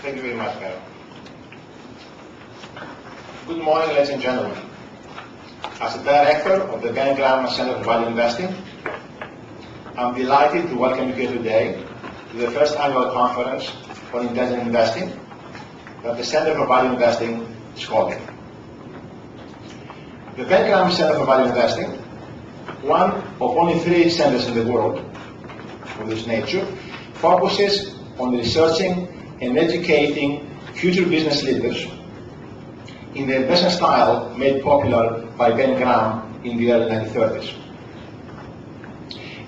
Thank you very much, Carol. Good morning, ladies and gentlemen. As the director of the Ben Graham Center for Value Investing, I'm delighted to welcome you here today to the first annual conference on intelligent investing that the Center for Value Investing is holding. The Ben Graham Center for Value Investing, one of only 3 centers in the world of this nature, focuses on researching and educating future business leaders in the investment style made popular by Ben Graham in the early 1930s.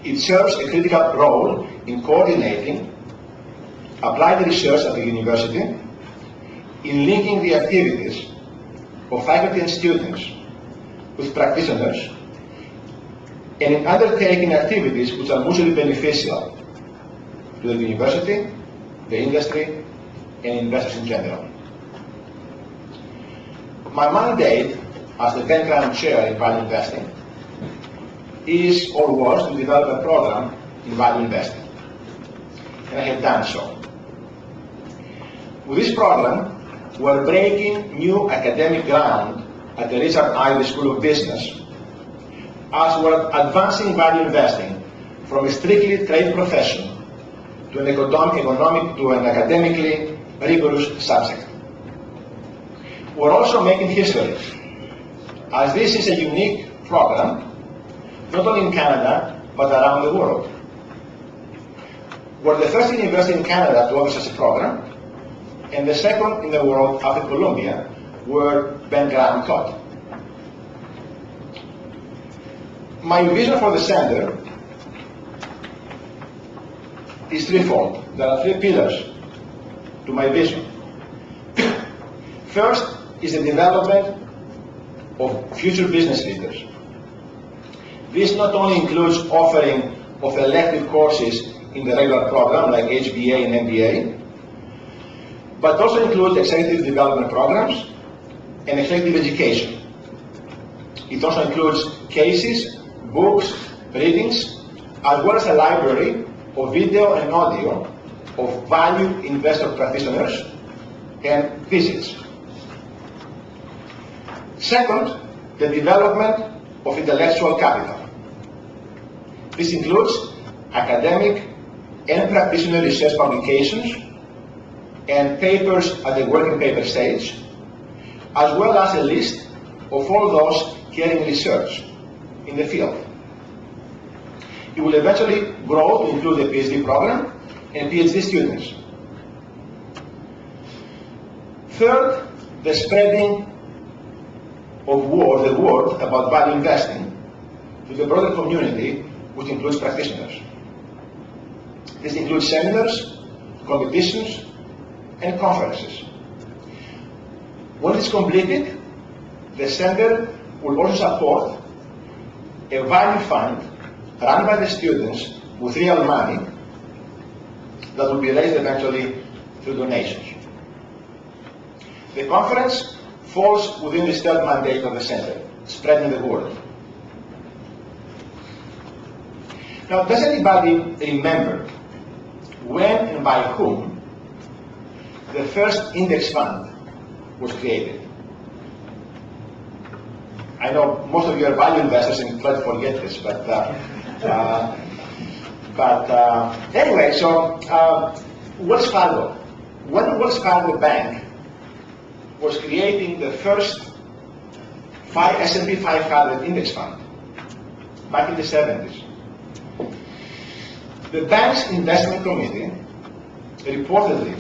It serves a critical role in coordinating applied research at the university, in linking the activities of faculty and students with practitioners, and in undertaking activities which are mutually beneficial to the university, the industry, and investors in general. My mandate as the Ben Graham Chair in Value Investing is or was to develop a program in value investing, and I have done so. With this program, we're breaking new academic ground at the Richard Ivey School of Business, as we're advancing value investing from a strictly trade profession to an academically rigorous subject. We're also making history, as this is a unique program, not only in Canada, but around the world. We're the first university in Canada to offer such a program, and the second in the world after Columbia, where Ben Graham taught. My vision for the center is threefold. There are 3 pillars to my vision. First is the development of future business leaders. This not only includes offering of elective courses in the regular program like HBA and MBA, but also includes executive development programs and executive education. It also includes cases, books, readings, as well as a library of video and audio of value investor practitioners and visits. Second, the development of intellectual capital. This includes academic and practitioner research publications and papers at the working paper stage, as well as a list of all those carrying research in the field. It will eventually grow to include a PhD program and PhD students. Third, the spreading of the word about value investing to the broader community, which includes practitioners. This includes seminars, competitions, and conferences. When it's completed, the center will also support a value fund run by the students with real money that will be raised eventually through donations. The conference falls within this third mandate of the center, spreading the word. Now, does anybody remember when and by whom the first index fund was created? I know most of you are value investors and try to forget this, but anyway, so Wells Fargo. When Wells Fargo Bank was creating the first S&P 500 index fund back in the 70s, the bank's investment committee reportedly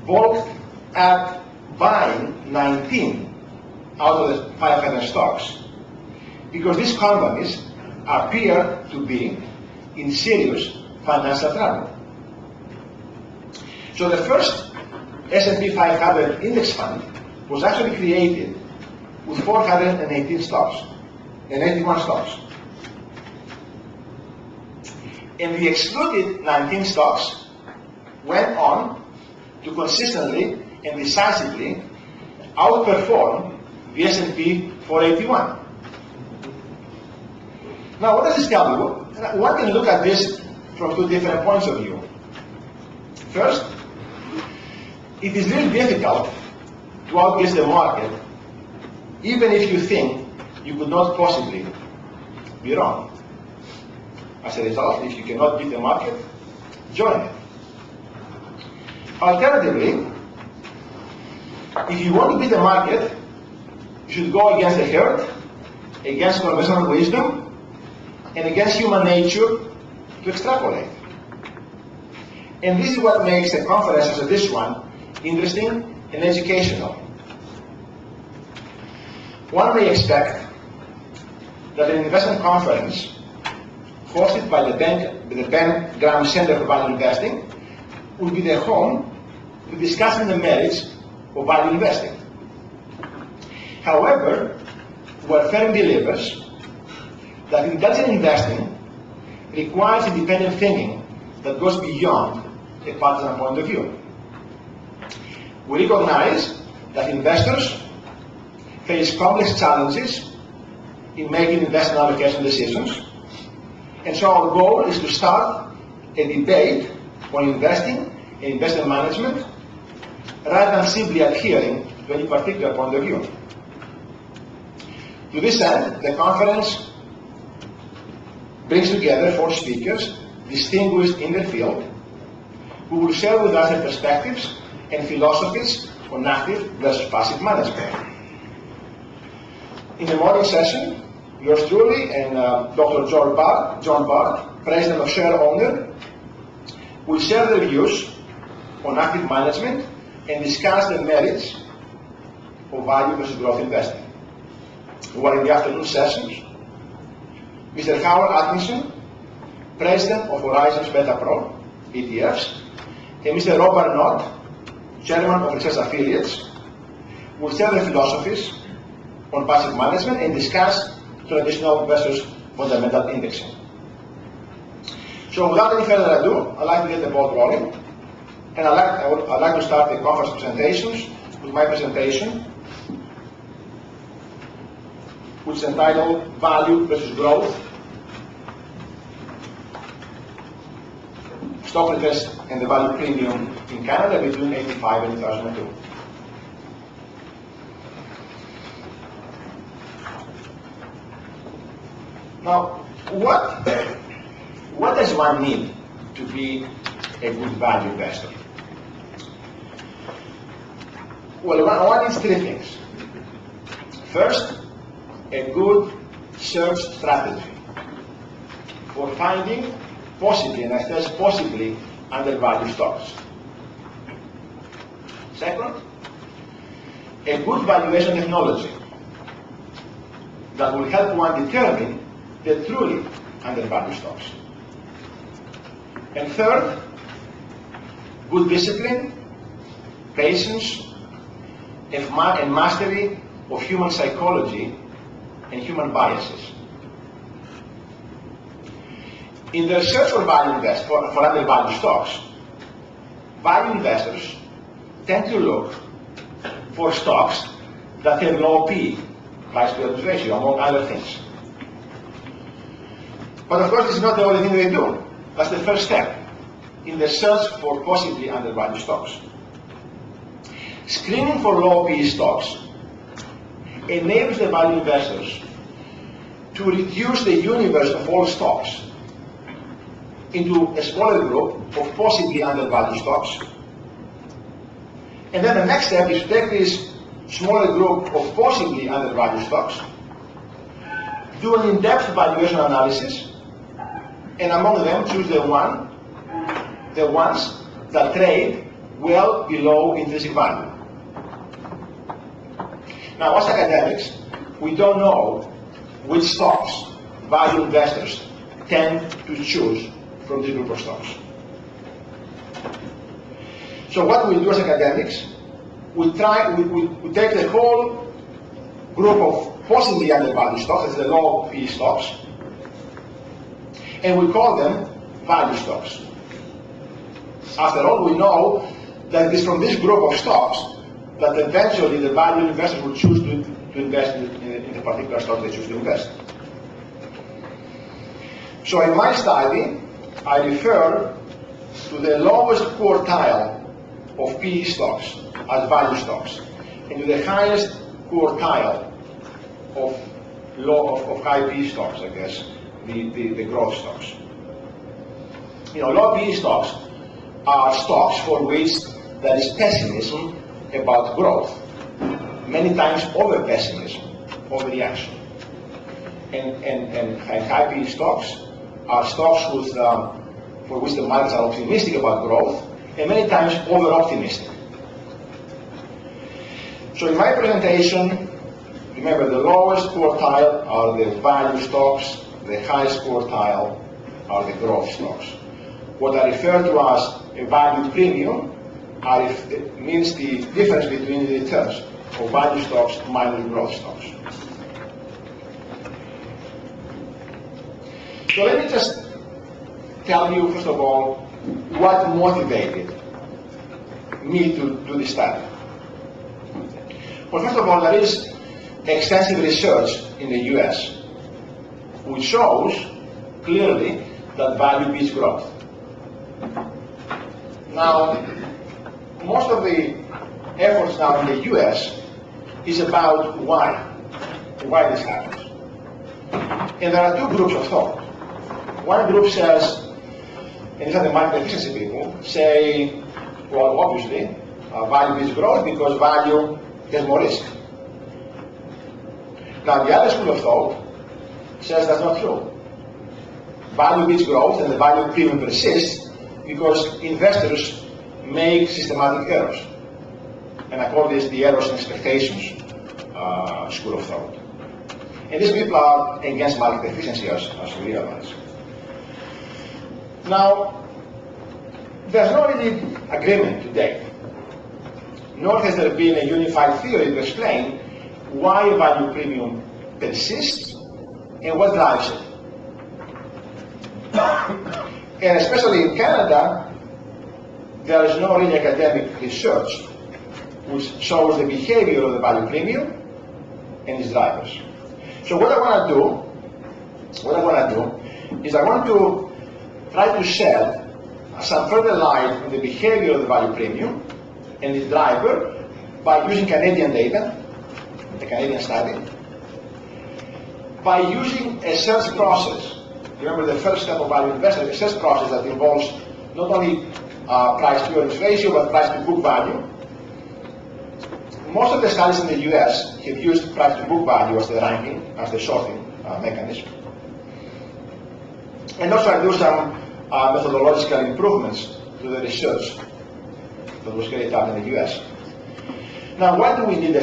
balked at buying 19 out of the 500 stocks because these companies appear to be in serious financial trouble. So the first S&P 500 index fund was actually created with 418 stocks and 81 stocks. And the excluded 19 stocks went on to consistently and decisively outperform the S&P 481. Now, what does this tell you? One can look at this from 2 different points of view. First, It is really difficult to outguess the market, even if you think you could not possibly be wrong. As a result, if you cannot beat the market, join it. Alternatively, if you want to beat the market, you should go against the herd, against conventional wisdom, and against human nature to extrapolate. And this is what makes a conference such as this one interesting and educational. One may expect that an investment conference hosted by the Ben Graham Center for Value Investing would be their home to discussing the merits of value investing. However, we are firm believers that intelligent investing requires independent thinking that goes beyond a partisan point of view. We recognize that investors face complex challenges in making investment allocation decisions, and so our goal is to start a debate on investing and investment management rather than simply adhering to any particular point of view. To this end, the conference brings together 4 speakers distinguished in their field who will share with us their perspectives and philosophies on active versus passive management. In the morning session, yours truly and Dr. John Bart, President of Share Owner, will share their views on active management and discuss the merits of value versus growth investing. While in the afternoon sessions, Mr. Howard Atkinson, President of Horizons Beta Pro ETFs, and Mr. Robert Knott, Chairman of Research Affiliates, will share their philosophies on passive management and discuss traditional versus fundamental indexing. So without any further ado, I'd like to get the ball rolling. And I'd like to start the conference presentations with my presentation, which is entitled Value versus Growth, Stock Invest and the Value Premium in Canada between 1985 and 2002. Now, what does one need to be a good value investor? Well, one needs 3 things. First, a good search strategy for finding possibly, and I stress possibly, undervalued stocks. Second, a good valuation technology that will help one determine the truly undervalued stocks. And third, good discipline, patience, and mastery of human psychology and human biases. In their search for for undervalued stocks, value investors tend to look for stocks that have low PE, price to earnings ratio, among other things. But of course, this is not the only thing they do. That's the first step in the search for possibly undervalued stocks. Screening for low PE stocks enables the value investors to reduce the universe of all stocks into a smaller group of possibly undervalued stocks. And then the next step is to take this smaller group of possibly undervalued stocks, do an in-depth valuation analysis, and among them choose the ones that trade well below intrinsic value. Now, as academics, we don't know which stocks value investors tend to choose from this group of stocks. So what we do as academics, we take the whole group of possibly undervalued stocks, that's the low PE stocks, and we call them value stocks. After all, we know that it is from this group of stocks that eventually the value investors will choose to invest in the particular stock they choose to invest. So in my study, I refer to the lowest quartile of PE stocks as value stocks into the highest quartile of high PE stocks, I guess, the growth stocks. Low PE stocks are stocks for which there is pessimism about growth, many times over pessimism, overreaction. And high PE stocks are stocks for which the markets are optimistic about growth, and many times over-optimistic. So in my presentation, remember, the lowest quartile are the value stocks, the highest quartile are the growth stocks. What I refer to as a value premium means the difference between the returns of value stocks minus growth stocks. So let me just tell you, first of all, what motivated me to do this study. Well, first of all, there is extensive research in the US which shows clearly that value beats growth. Now, most of the efforts now in the US is about why this happens. And there are two groups of thought. One group says, and these are the market efficiency people, say, well, obviously, value beats growth because value has more risk. Now, the other school of thought says that's not true. Value beats growth and the value premium persists because investors make systematic errors. And I call this the errors and expectations school of thought. And these people are against market efficiency, as we realize. Now, there's no really agreement today, nor has there been a unified theory to explain why value premium persists and what drives it. And especially in Canada, there is no really academic research which shows the behavior of the value premium and its drivers. So what I want to do is I want to try to shed some further light on the behavior of the value premium and its driver by using Canadian data, the Canadian study, by using a search process. Remember, the first step of value investing is a search process that involves not only price to earnings ratio but price to book value. Most of the studies in the US have used price to book value as the ranking, as the sorting mechanism. And also I do some methodological improvements to the research that was carried out in the US. Now, why do we need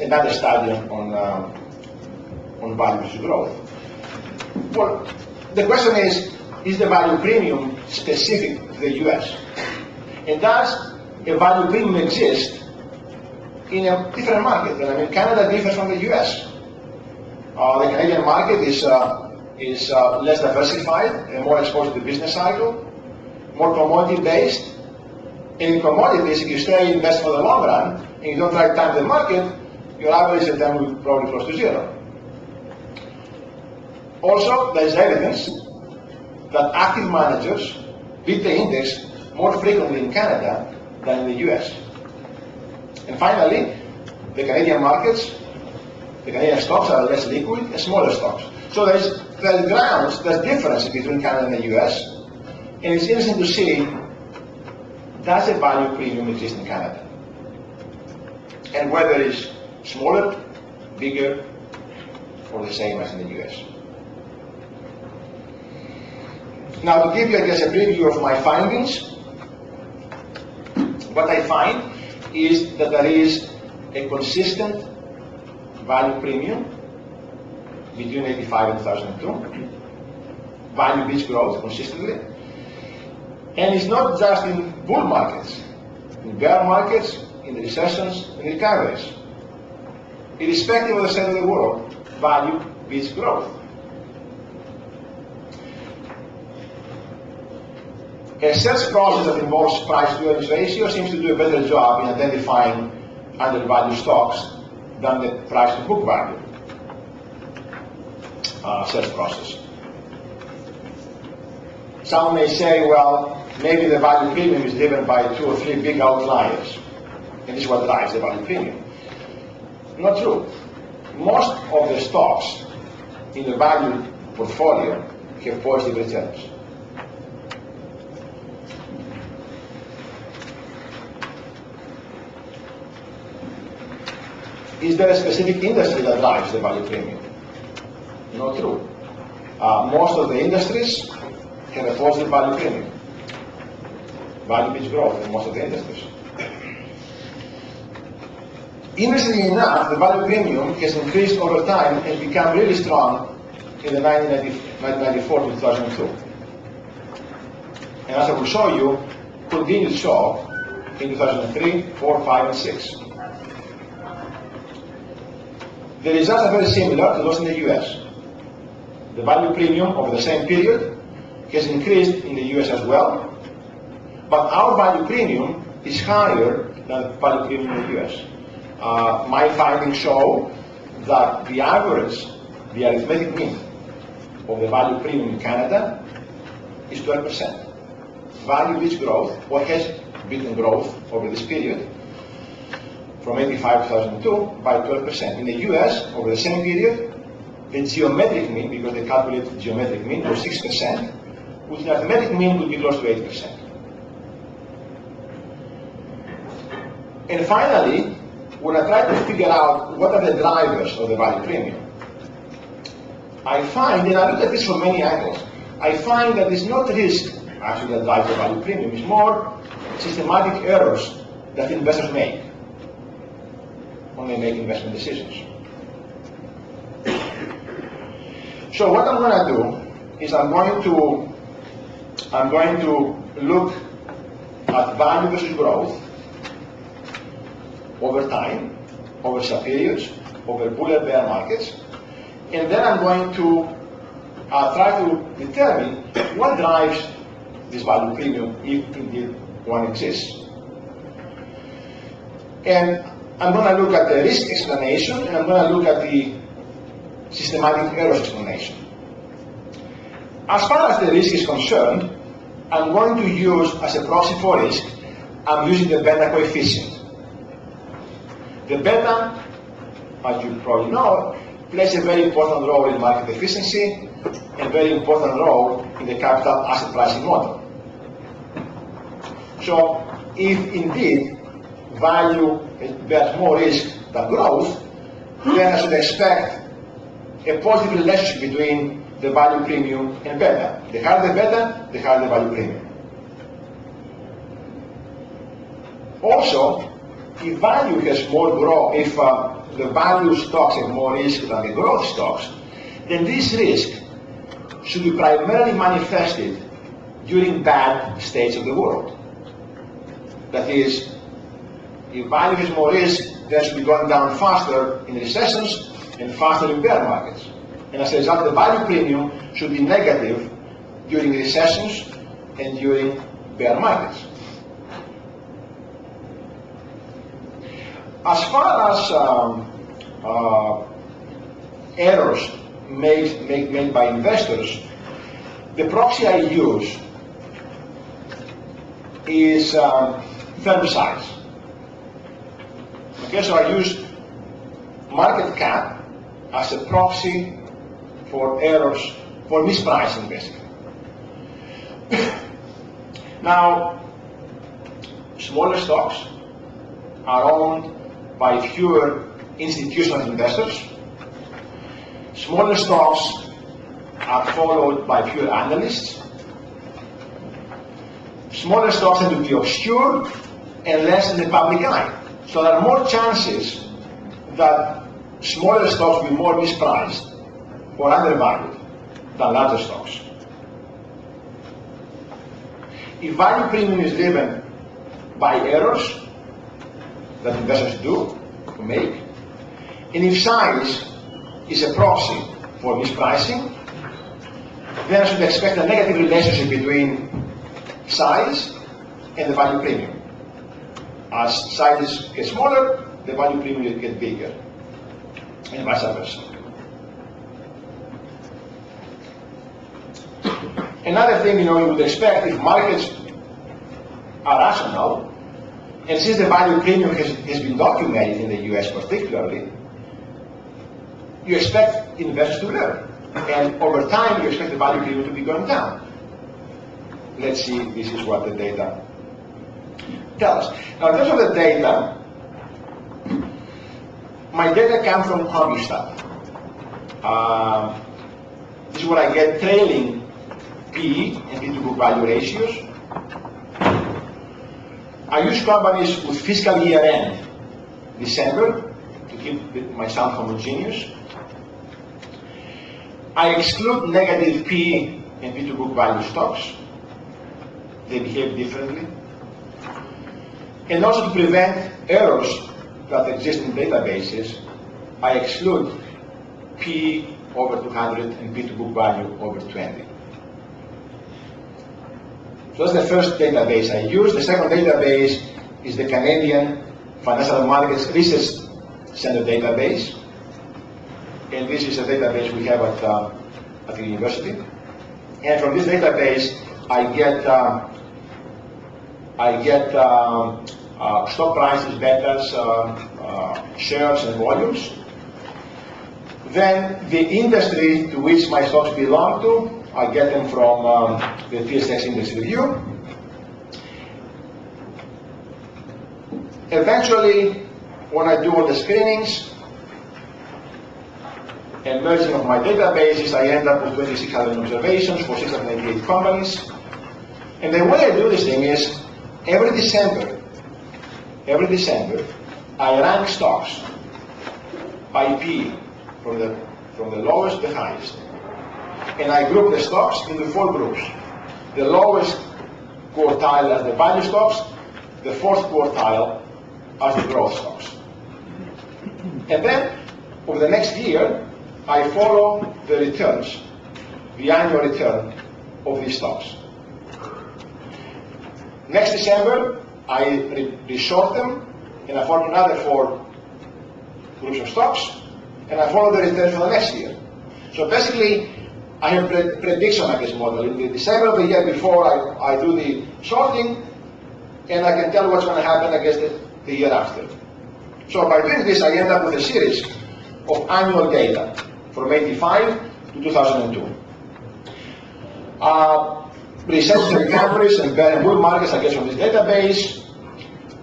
another study on value versus growth? Well, the question is the value premium specific to the US? And does a value premium exist in a different market? I mean, Canada differs from the US. The Canadian market is less diversified and more exposed to the business cycle, more commodity-based. And in commodities, if you stay invest for the long run and you don't try to time the market, your average return will be probably close to zero. Also, there is evidence that active managers beat the index more frequently in Canada than in the US. And finally, the Canadian markets, the Canadian stocks are less liquid and smaller stocks. So there's difference between Canada and the US, and it's interesting to see, does a value premium exist in Canada? And whether it's smaller, bigger, or the same as in the US. Now, to give you, I guess, a preview of my findings, what I find is that there is a consistent value premium between 1985 and 2002. Value beats growth consistently. And it's not just in bull markets, in bear markets, in the recessions, in recoveries. Irrespective of the state of the world, value beats growth. A search process that involves price to earnings ratio seems to do a better job in identifying undervalued stocks than the price to book value search process. Some may say, well, maybe the value premium is driven by 2 or 3 big outliers, and this is what drives the value premium. Not true. Most of the stocks in the value portfolio have positive returns. Is there a specific industry that drives the value premium? Not true. Most of the industries have a positive value premium. Value beats growth in most of the industries. Interestingly enough, the value premium has increased over time and become really strong in the 1994 to 2002. And as I will show you, continued so in 2003, 4, 5, and 6. The results are very similar to those in the US. The value premium over the same period has increased in the US as well, but our value premium is higher than the value premium in the US. My findings show that the average, the arithmetic mean of the value premium in Canada is 12%. Value beats growth, or has beaten growth over this period, from 85 to 2002 by 12%. In the US, over the same period, the geometric mean, because they calculate the geometric mean, was 6%, which the arithmetic mean would be close to 8%. And finally, when I try to figure out what are the drivers of the value premium, I find, and I look at this from many angles, I find that it's not risk actually that drives the value premium, it's more systematic errors that investors make when they make investment decisions. So what I'm going to do is I'm going to look at value versus growth over time, over some periods, over bull and bear markets, and then I'm going to try to determine what drives this value premium, if indeed one exists. And I'm going to look at the risk explanation, and I'm going to look at the systematic errors explanation. As far as the risk is concerned, I'm going to use, as a proxy for risk, I'm using the beta coefficient. The beta, as you probably know, plays a very important role in market efficiency and a very important role in the capital asset pricing model. So, if indeed value bears more risk than growth, then I should expect a positive relationship between the value premium and beta. The higher the beta, the higher the value premium. Also, if value has more growth, if the value stocks have more risk than the growth stocks, then this risk should be primarily manifested during bad states of the world. That is, if value has more risk, then it should be going down faster in recessions and faster in bear markets. And as a result, the value premium should be negative during recessions and during bear markets. As far as errors made by investors, the proxy I use is firm size. Okay, so I use market cap as a proxy for errors, for mispricing basically. Now, smaller stocks are owned by fewer institutional investors. Smaller stocks are followed by fewer analysts. Smaller stocks tend to be obscure and less in the public eye. So there are more chances that smaller stocks will be more mispriced or undervalued than larger stocks. If value premium is driven by errors that investors make, and if size is a proxy for mispricing, then I should expect a negative relationship between size and the value premium. As sizes get smaller, the value premium gets bigger, and vice versa. Another thing, you would expect if markets are rational, and since the value premium has been documented in the US particularly, you expect investors to learn. And over time, you expect the value premium to be going down. Let's see, this is what the data tells us. Now, in terms of the data, my data come from Computat. This is what I get trailing PE and P to book value ratios. I use companies with fiscal year end December to keep myself homogeneous. I exclude negative PE and P to book value stocks. They behave differently. And also to prevent errors that exist in databases, I exclude PE over 200 and P to book value over 20. So that's the first database I use. The second database is the Canadian Financial Markets Research Center database. And this is a database we have at the university. And from this database, I get stock prices, betas, shares, and volumes. Then the industry to which my stocks belong to, I get them from the TSX Index Review. Eventually, when I do all the screenings and merging of my databases, I end up with 2,600 observations for 688 companies. And the way I do this thing is, every December, I rank stocks by PE, from the lowest to the highest. And I group the stocks into 4 groups. The lowest quartile as the value stocks, the fourth quartile as the growth stocks. And then, over the next year, I follow the returns, the annual return of these stocks. Next December, I reshort them, and I follow another 4 groups of stocks, and I follow the return for the next year. So basically, I have prediction like this model. In the December of the year before, I do the sorting, and I can tell what's going to happen, I guess, the year after. So by doing this, I end up with a series of annual data from 85 to 2002. Recession recoveries and bear and bull markets, I guess, from this database.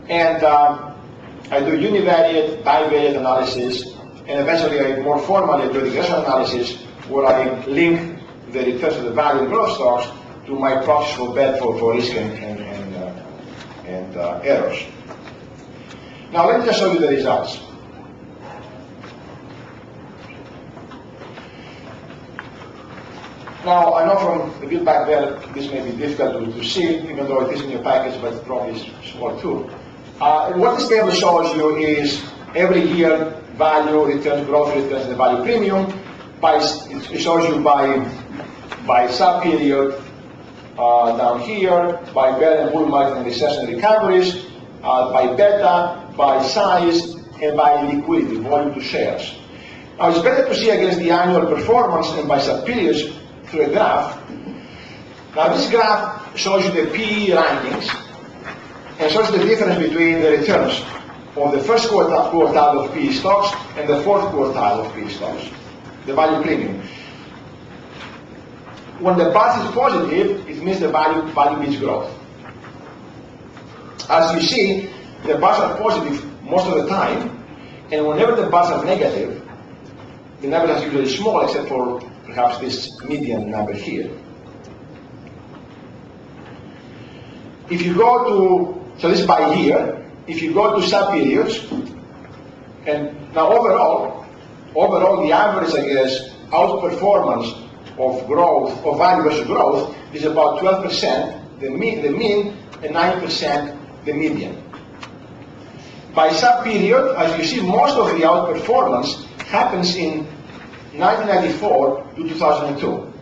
And I do univariate, bivariate analysis, and eventually I more formally do regression analysis where I link the returns of the value and growth stocks to my proxies for bet for risk and errors. Now let me just show you the results. Now I know from the view back there this may be difficult to see, even though it is in your package, but it probably is small too. What this table shows you is every year value returns, growth returns, the value premium. It shows you by sub-period down here, by bear and bull market and recession recoveries, by beta, by size, and by liquidity, volume to shares. Now it's better to see against the annual performance and by sub-periods through a graph. Now this graph shows you the PE rankings and shows the difference between the returns of the first quartile of PE stocks and the fourth quartile of PE stocks, the value premium. When the bar is positive, it means the value beats growth. As you see, the bars are positive most of the time, and whenever the bars are negative, the number is usually small except for perhaps this median number here. If you go to, so this is by year, if you go to sub-periods, and now overall the average, I guess, outperformance of growth, of value versus growth, is about 12%, the mean, and 9%, the median. By sub-period, as you see, most of the outperformance happens in 1994 to 2002.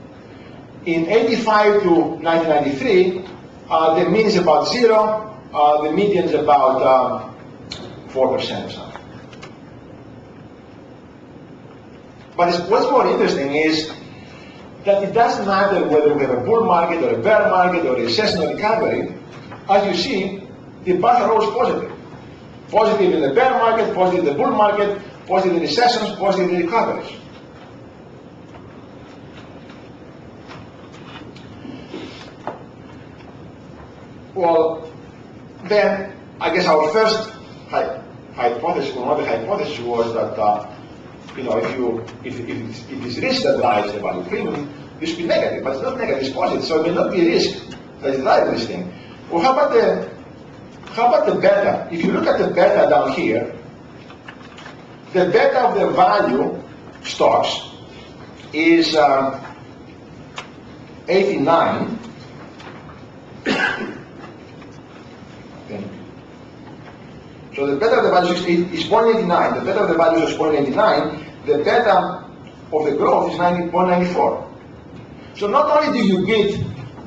In 85 to 1993, the mean is about 0, the median is about 4% or something. But what's more interesting is that it doesn't matter whether we have a bull market or a bear market or a recession or recovery, as you see, the bars are always positive. Positive in the bear market, positive in the bull market, positive in recessions, positive in recoveries. Well, then, I guess our first hypothesis, one of the hypotheses was that, if it is risk that drives the value premium, this should be negative, but it's not negative, it's positive, so it may not be risk that is driving this thing. Well, how about the beta? If you look at the beta down here, the beta of the value stocks is 89. So the beta of the value is 0.89. The beta of the value is 0.89. The beta of the growth is 0.94. So not only do you get,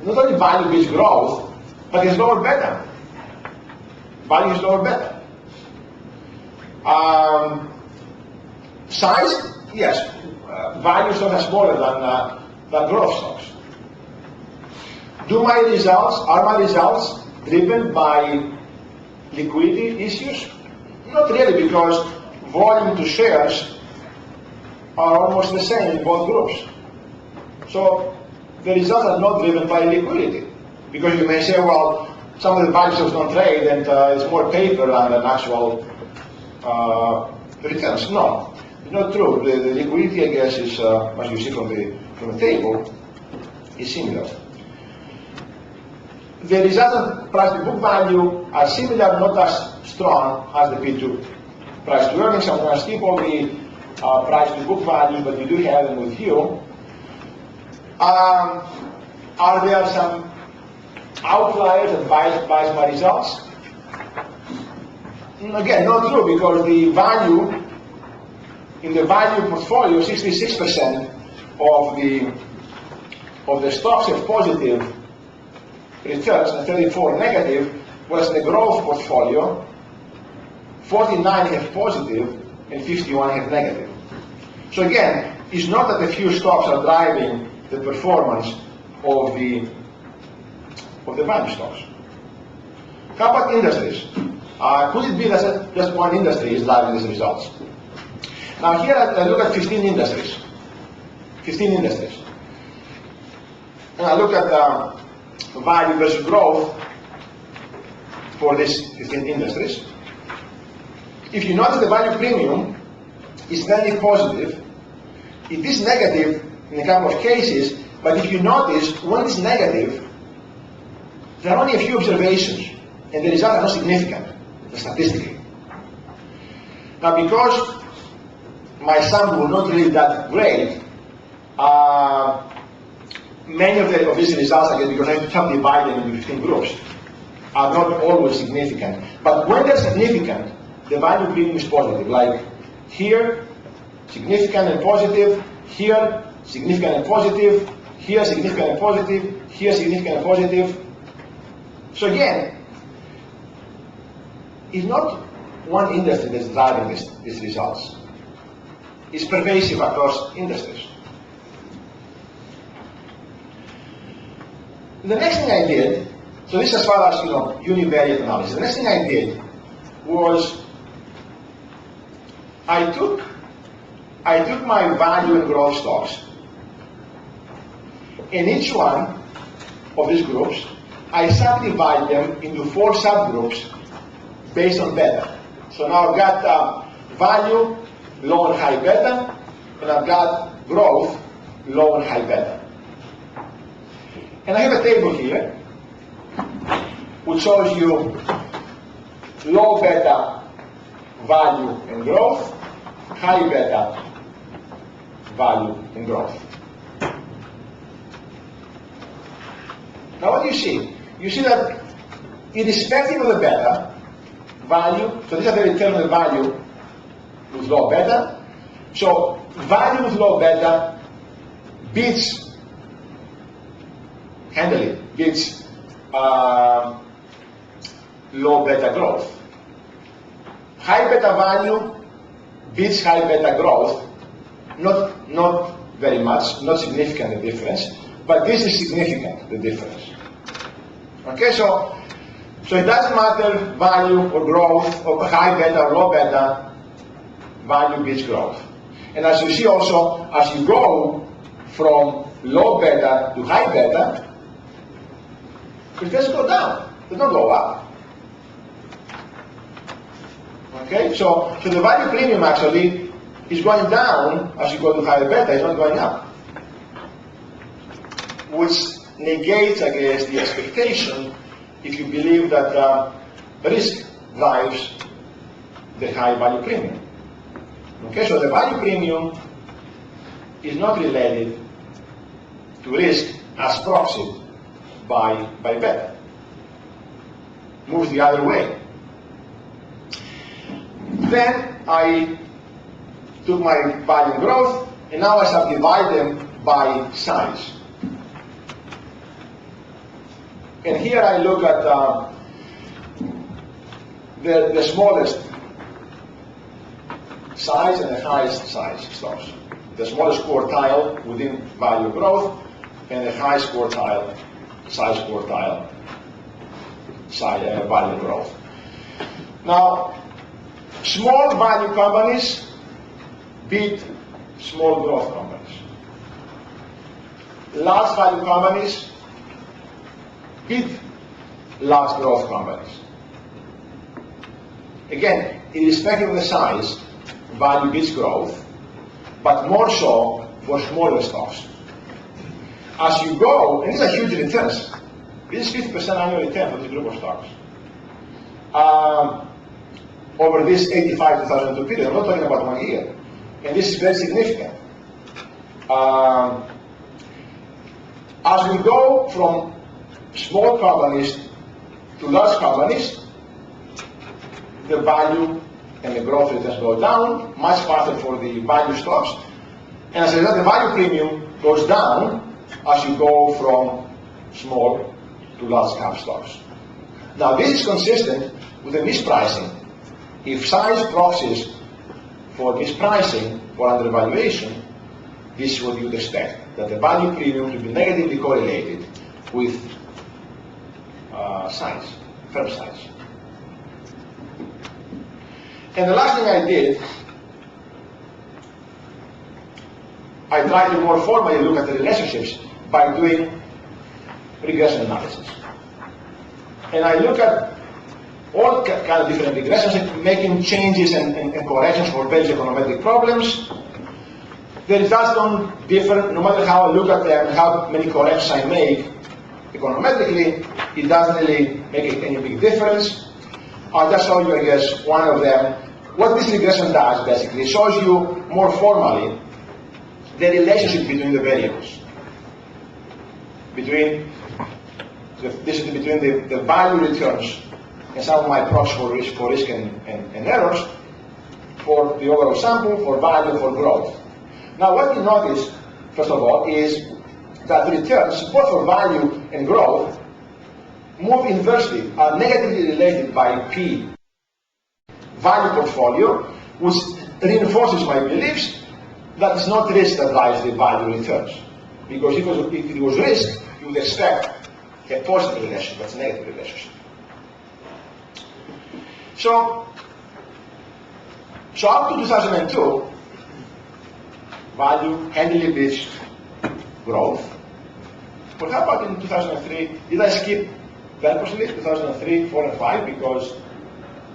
not only value beats growth, but it's lower beta. Value is lower beta. Size, yes, value stocks are smaller than growth stocks. Are my results driven by liquidity issues? Not really, because volume to shares are almost the same in both groups. So the results are not driven by liquidity. Because you may say, well, some of the value stocks don't trade and it's more paper than actual returns. No, it's not true. The liquidity, I guess, is, as you see from the table, is similar. The results of price to book value are similar, not as strong as the P2 price to earnings. I'm going to skip all the price to book value, but we do have them with you. Are there some outliers that bias my results? Again, not true, because the value, in the value portfolio, 66% of the stocks have positive returns and 34 negative, whereas in the growth portfolio, 49 have positive and 51 have negative. So again, it's not that a few stocks are driving the performance of the value stocks. How about industries? Could it be that just one industry is driving these results? Now here I look at 15 industries. 15 industries. And I look at value versus growth for these 15 industries. If you notice, the value premium is very positive. It is negative in a couple of cases, but if you notice, when it's negative, there are only a few observations, and the results are not significant statistically. Now, because my sample was not really that great, many of these results, again, because I have divided them into 15 groups, are not always significant. But when they're significant, the value premium is positive. Like here, significant and positive, here, significant and positive, here, significant and positive, here, significant and positive. So again, it's not one industry that's driving these results. It's pervasive across industries. The next thing I did, so this as far as univariate analysis, the next thing I did was I took my value and growth stocks, and each one of these groups, I subdivide them into 4 subgroups based on beta. So now I've got value, low and high beta, and I've got growth, low and high beta. And I have a table here which shows you low beta value and growth, high beta value and growth. Now what do you see? You see that irrespective of the beta value, so these are the return on the value with low beta. So value with low beta beats, handily, beats low beta growth. High beta value beats high beta growth, not very much, not significant the difference, but this is significant, the difference. Okay, so So it doesn't matter value or growth, or high beta or low beta, value beats growth. And as you see also, as you go from low beta to high beta, it doesn't go down, it does not go up. Okay, so the value premium actually is going down as you go to higher beta, it's not going up. Which negates, I guess, the expectation if you believe that risk drives the high value premium. Okay, so the value premium is not related to risk as proxied by beta. Moves the other way. Then I took my value and growth, and now I subdivide them by size. And here I look at the smallest size and the highest size stocks. The smallest quartile within value growth and the highest quartile, size quartile, value growth. Now, small value companies beat small growth companies. Large value companies beat large growth companies. Again, irrespective of the size, value beats growth, but more so for smaller stocks. As you go, and these are huge returns, this is 50% annual return for this group of stocks. Over this 85-2002 period, I'm not talking about 1 year, and this is very significant. As we go from small companies to large companies, the value and the growth returns go down much faster for the value stocks, and as a result, the value premium goes down as you go from small to large cap stocks. Now, this is consistent with the mispricing. If size proxies for mispricing or undervaluation, this is what you would expect, that the value premium to be negatively correlated with size, firm size. And the last thing I did, I tried to more formally look at the relationships by doing regression analysis. And I look at all kind of different regressions, making changes and corrections for various econometric problems. The results don't differ, no matter how I look at them, how many corrections I make econometrically, it doesn't really make any big difference. I'll just show you, I guess, one of them. What this regression does, basically, it shows you more formally the relationship between the variables. This is between the value returns and some of my proxies for risk and errors, for the overall sample, for value, for growth. Now, what we notice, first of all, is that the returns, both for value and growth, move inversely, are negatively related by P value portfolio, which reinforces my beliefs that it's not risk that drives the value returns. Because if it was risk, you would expect a positive relationship, that's a negative relationship. So up to 2002, value handily beats growth. But how about in 2003? Did I skip purposely 2003, 4, and 5 because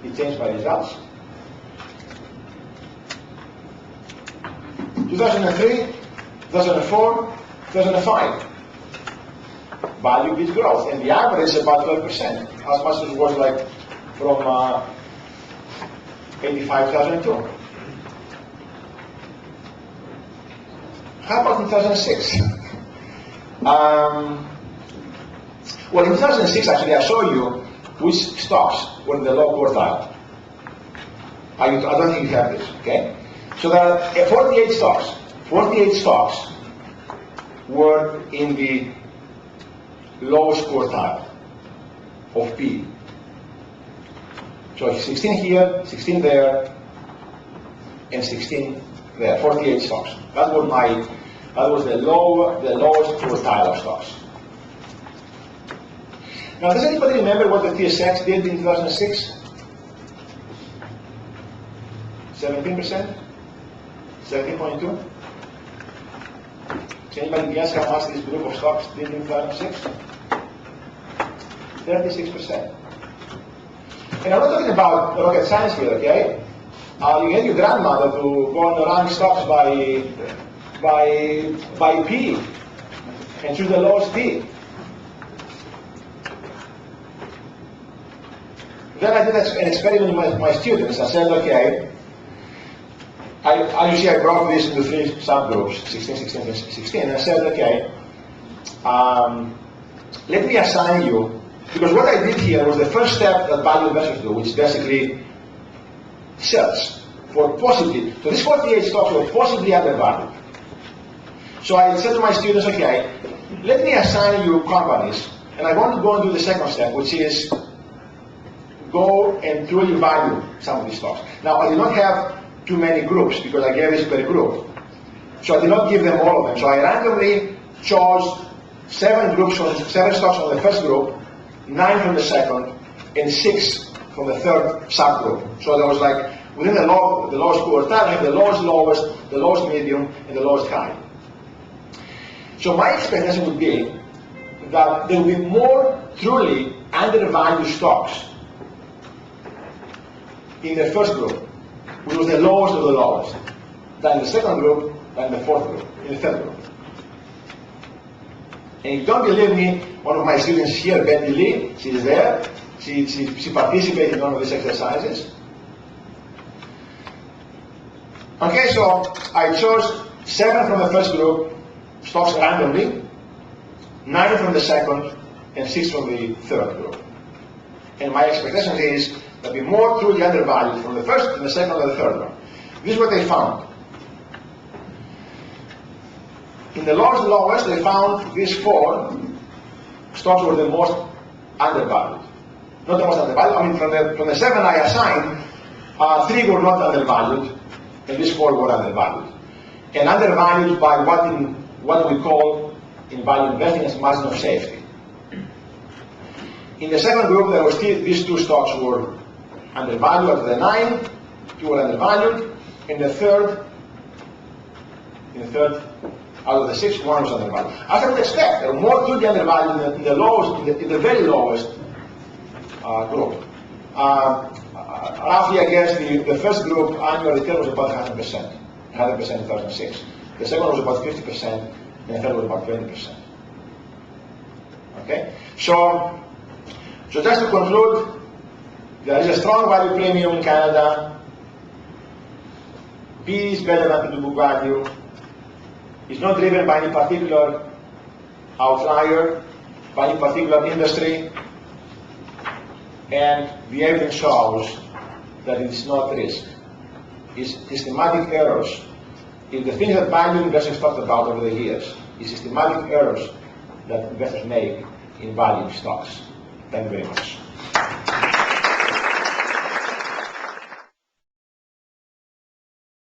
it changed my results? 2003, 2004, 2005. Value beats growth, and the average is about 12%, as much as it was like from 85, 2002. How about in 2006? Well, in 2006, actually, I show you which stocks were in the low quartile. I don't think you have this, okay? So there are 48 stocks. 48 stocks were in the lowest quartile of P. So 16 here, 16 there, and 16 there. 48 stocks. That was the lowest quartile of stocks. Now, does anybody remember what the TSX did in 2006? 17%? 17.2? Can anybody guess how much this group of stocks did in 2006? 36%. And I'm not talking about rocket science here, okay? You get your grandmother to go and rank stocks by P and choose the lowest P. Then I did an experiment with my students. I said, okay, I broke this into 3 subgroups, 16, 16, and 16. And I said, okay, let me assign you, because what I did here was the first step that value investors do, which is basically search for possibly, so these 48 stocks were possibly undervalued. So I said to my students, okay, let me assign you companies, and I want to go and do the second step, which is go and truly value some of these stocks. Now, I did not have too many groups because I gave this per group. So I did not give them all of them. So I randomly chose 7 stocks from the first group, 9 from the second, and 6 from the third subgroup. So there was like, within the lowest quartile, I have the lowest lowest, the lowest medium, and the lowest high. So my expectation would be that there will be more truly undervalued stocks in the first group, which was the lowest of the lowest, than the second group, than the fourth group, in the third group. And if you don't believe me, one of my students here, Betty Lee, she's there, she participated in one of these exercises. Okay, so I chose 7 from the first group, stocks randomly, 9 from the second, and 6 from the third group. And my expectation is that be more truly undervalued from the first, and the second, and the third one. This is what they found. In the lowest, they found these 4 stocks were the most undervalued. Not the most undervalued, I mean from the 7 I assigned, 3 were not undervalued, and these 4 were undervalued. And undervalued by what we call in value investing as margin of safety. In the second group, there were still these 2 stocks were undervalued. Out of the 9, 2 were undervalued. In the third, out of the 6, 1 was undervalued. As I would expect, there were more truly undervalued in the lowest, in the very lowest group. Roughly, I guess the first group annual return was about 100%, 100% in 2006. The second was about 50%, and the third was about 20%. Okay, so just to conclude, there is a strong value premium in Canada. P is better than P to book value. It's not driven by any particular outlier, by any particular industry, and the evidence shows that it is not risk. It's systematic errors. If the things that value investors talked about over the years is systematic errors that investors make in valuing stocks. Thank you very much.